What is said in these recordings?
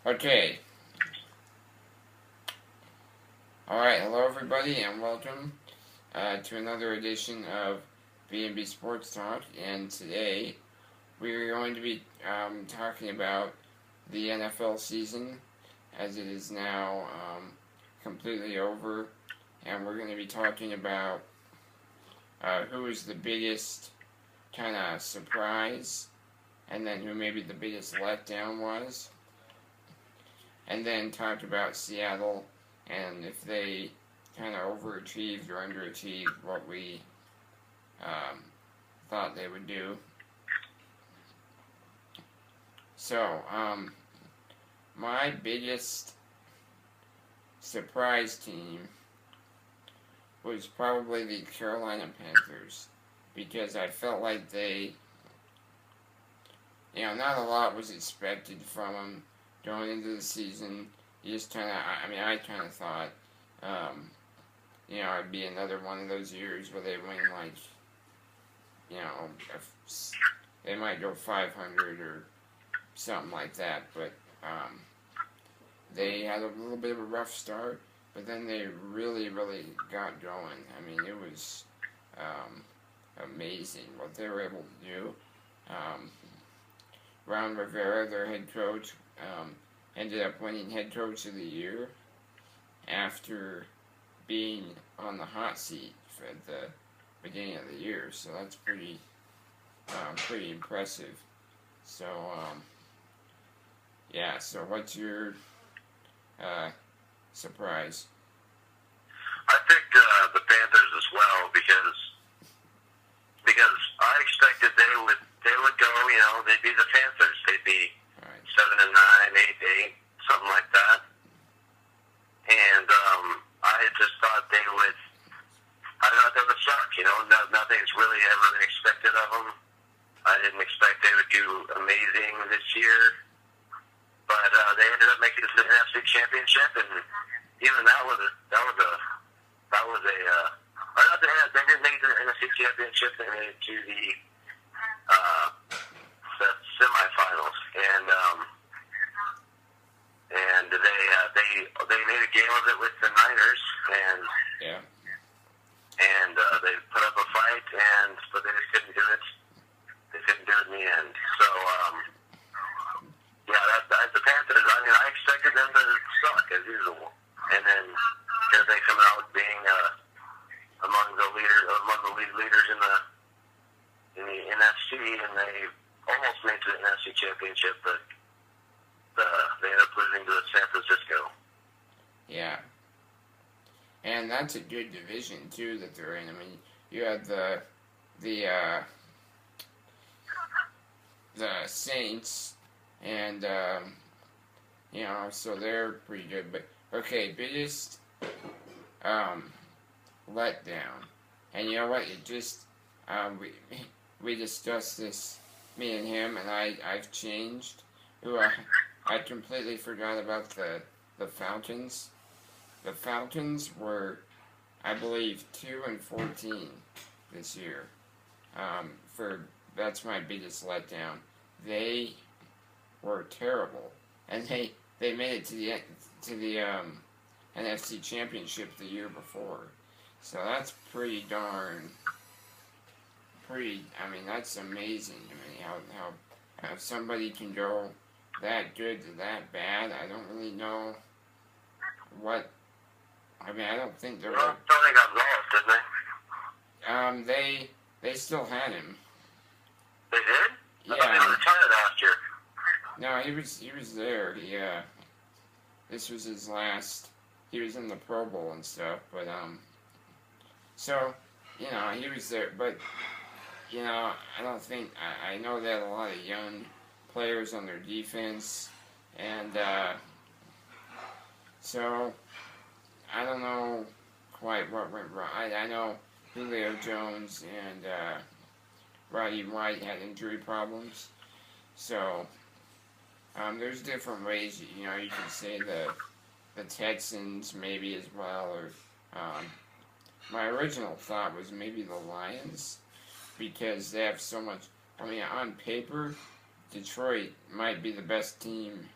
Okay. Alright, hello everybody and welcome to another edition of B&B Sports Talk. And today we're going to be talking about the NFL season as it is now completely over. And we're going to be talking about who is the biggest kind of surprise and then who maybe the biggest letdown was. And then talk about Seattle and if they kind of overachieved or underachieved what we thought they would do. So, my biggest surprise team was probably the Carolina Panthers, because I felt like they, not a lot was expected from them going into the season. You just kind of, I kind of thought, it'd be another one of those years where they win they might go 500 or something like that, but they had a little bit of a rough start, but then they really, really got going. I mean, it was amazing what they were able to do. Ron Rivera, their head coach, ended up winning head coach of the year after being on the hot seat for the beginning of the year. So that's pretty impressive. So, so what's your surprise? I picked the Panthers as well because I expected they would go. They'd be the Panthers. They'd be 7-9, 8-8, something like that. And I just thought they would. I thought they would suck. Nothing's really ever been expected of them. I didn't expect they would do amazing this year, but they ended up making it to the NFC Championship, and even that was a. They didn't make it to the NFC Championship. They made it to the semifinals, and they made a game of it with the Niners, and they put up a fight, but they just couldn't do it. They couldn't do it in the end. So the Panthers. I expected them to suck as usual, and then because they come out being among the league leaders in the NFC, and they almost made it to the NFC Championship, but they ended up losing to San Francisco. Yeah. And that's a good division, too, that they're in. I mean, you have the Saints, and, so they're pretty good. But, okay, biggest letdown. And you know what? It just, we discussed this, me and him, and I've changed. I completely forgot about the Falcons. The Falcons were, I believe, 2-14 this year. That's my biggest letdown. They were terrible, and they made it to the NFC Championship the year before. So that's pretty. That's amazing to me how somebody can go that good to that bad. I don't really know what. I don't think they were. Well, they got lost, didn't they? They still had him. They did? Yeah. I thought they retired last year. No, he was there. This was his last. He was in the Pro Bowl and stuff, but so he was there, but I don't think I know they had a lot of young players on their defense, and so I don't know quite what went wrong. I know Julio Jones and Roddy White had injury problems, so there's different ways you can say the Texans maybe as well, or my original thought was maybe the Lions, because they have so much. On paper, Detroit might be the best team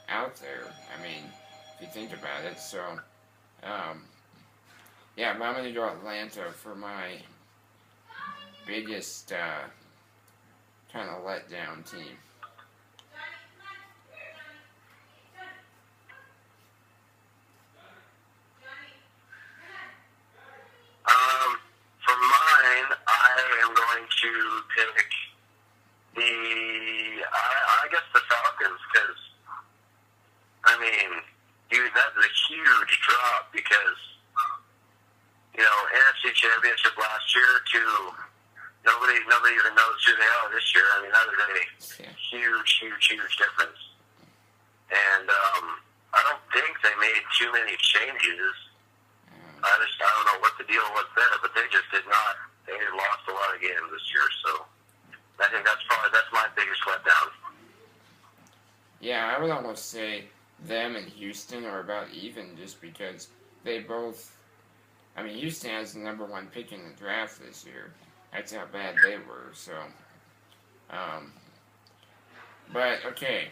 out there. I mean, if you think about it. So, yeah, but I'm going to go Atlanta for my biggest kind of letdown team. For mine, I am going to pick I guess the Falcons, because, I mean, dude, that's a huge drop because, NFC Championship last year to nobody even knows who they are this year. I mean, that is a huge difference. And I don't think they made too many changes. I don't know what the deal was there, but they just did not. They lost a lot of games this year, so I think that's my biggest letdown. Yeah, I would almost say them and Houston are about even, just because they both. I mean, Houston has the number 1 pick in the draft this year. That's how bad they were. So, but okay,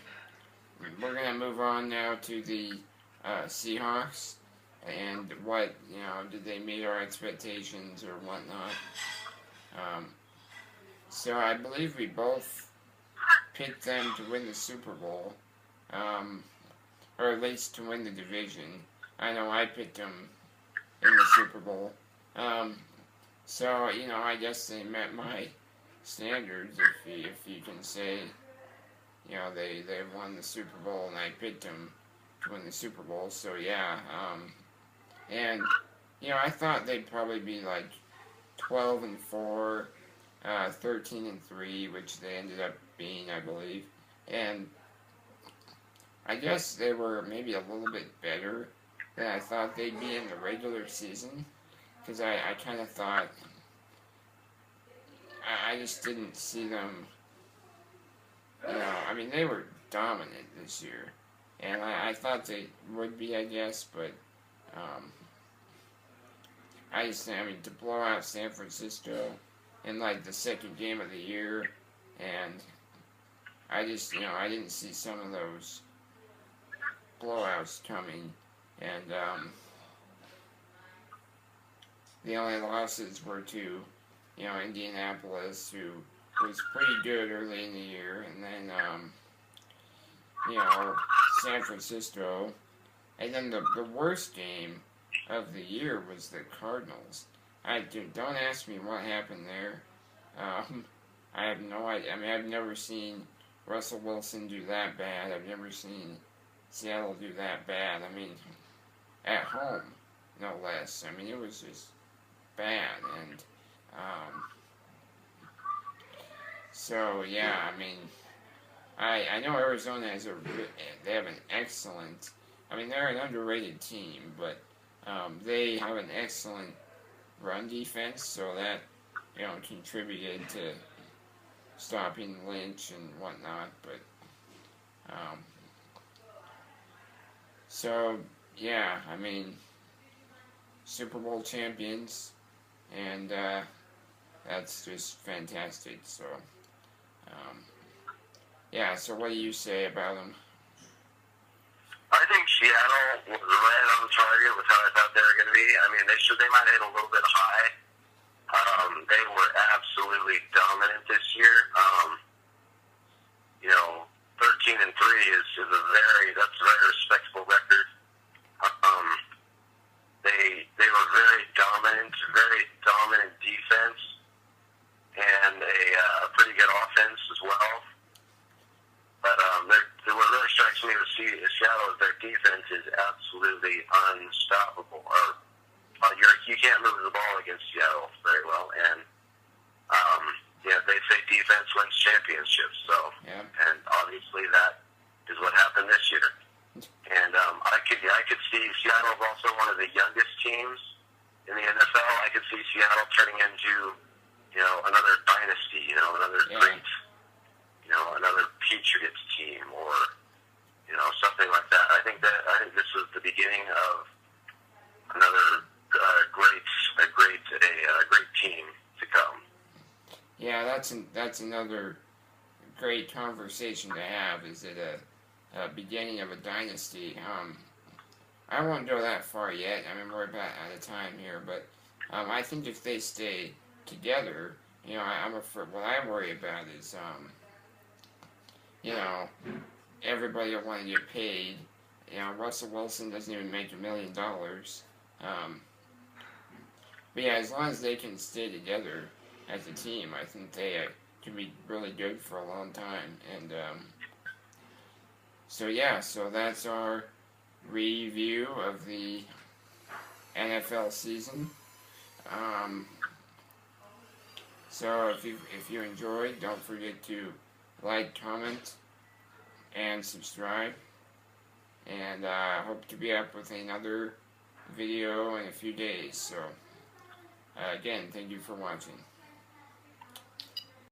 we're gonna move on now to the Seahawks. And what, did they meet our expectations or whatnot? So I believe we both picked them to win the Super Bowl, or at least to win the division. I know I picked them in the Super Bowl. So, I guess they met my standards, if you can say, they won the Super Bowl and I picked them to win the Super Bowl. So, yeah, and, I thought they'd probably be like 12-4, 13-3, which they ended up being, I believe. And I guess they were maybe a little bit better than I thought they'd be in the regular season. Because I kind of thought, I just didn't see them, I mean, they were dominant this year. And I thought they would be, I guess, but to blow out San Francisco in, like, the second game of the year, and I just, I didn't see some of those blowouts coming, and the only losses were to, Indianapolis, who was pretty good early in the year, and then, San Francisco, and then the worst game of the year was the Cardinals. Don't ask me what happened there. I have no idea. I mean, I've never seen Russell Wilson do that bad. I've never seen Seattle do that bad. I mean, at home, no less. I mean, it was just bad. And, so, yeah, I mean, I know Arizona they have an excellent, I mean, they're an underrated team, but they have an excellent run defense, so that, contributed to stopping Lynch and whatnot, but, so, yeah, I mean, Super Bowl champions, and that's just fantastic, so, yeah, so what do you say about them? I think Seattle was right on target with how I thought they were going to be. I mean, they might have hit a little bit high. They were absolutely dominant this year. 13-3 is that's a very respectable record. They were very dominant defense, and a pretty good offense as well. But what really strikes me with Seattle is their defense is absolutely unstoppable. You can't move the ball against Seattle very well, and they say defense wins championships. So, yeah. And obviously that is what happened this year. And I could see Seattle is also one of the youngest teams in the NFL. I could see Seattle turning into another dynasty, another great. Another Patriots team or, something like that. I think this was the beginning of another great team to come. Yeah, that's another great conversation to have. Is it a beginning of a dynasty. I won't go that far yet. I mean, we're about out of time here, but I think if they stay together, you know, I'm afraid. What I worry about is, you know, everybody will want to get paid. You know, Russell Wilson doesn't even make $1 million. But yeah, as long as they can stay together as a team, I think they can be really good for a long time. And so yeah, so that's our review of the NFL season. So if you enjoyed, don't forget to like, comment, and subscribe. And I hope to be up with another video in a few days. So again, thank you for watching.